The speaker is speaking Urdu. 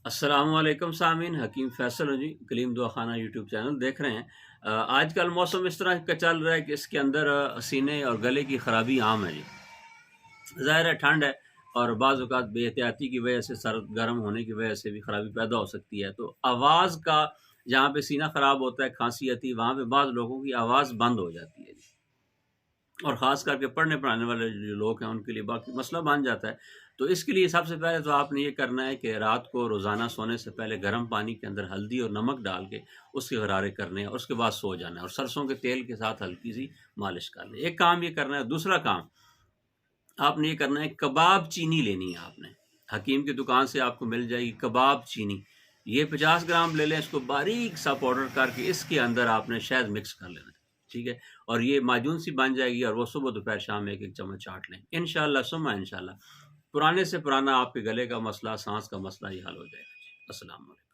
السلام علیکم سامعین، حکیم فیصل ہوں جی، کلیم دعا خانہ یوٹیوب چینل دیکھ رہے ہیں۔ آج کل موسم اس طرح کا چل رہا ہے کہ اس کے اندر سینے اور گلے کی خرابی عام ہے جی۔ ظاہر ہے ٹھنڈ ہے اور بعض اوقات بے احتیاطی کی وجہ سے سرد گرم ہونے کی وجہ سے بھی خرابی پیدا ہو سکتی ہے، تو آواز کا جہاں پہ سینہ خراب ہوتا ہے، کھانسی آتی ہے، وہاں پہ بعض لوگوں کی آواز بند ہو جاتی ہے جی۔ اور خاص کر کے پڑھنے پڑھانے والے جو لوگ ہیں ان کے لیے باقی مسئلہ بن جاتا ہے۔ تو اس کے لیے سب سے پہلے تو آپ نے یہ کرنا ہے کہ رات کو روزانہ سونے سے پہلے گرم پانی کے اندر ہلدی اور نمک ڈال کے اس کے غرارے کرنے ہیں، اور اس کے بعد سو جانا ہے، اور سرسوں کے تیل کے ساتھ ہلکی سی مالش کرنا ہے۔ ایک کام یہ کرنا ہے۔ دوسرا کام آپ نے یہ کرنا ہے، کباب چینی لینی ہے آپ نے، حکیم کی دکان سے آپ کو مل جائے گی کباب چینی۔ یہ 50 گرام لے لیں، اس کو باریک سا پاؤڈر کر کے اس کے اندر آپ نے شہد مکس کر لینا ہے، ٹھیک ہے، اور یہ معجون سی بن جائے گی، اور وہ صبح دوپہر شام ایک ایک چمچ چاٹ لیں انشاءاللہ ثم انشاءاللہ۔ پرانے سے پرانا آپ کے گلے کا مسئلہ، سانس کا مسئلہ یہ حل ہو جائے گا جی۔ السلام علیکم۔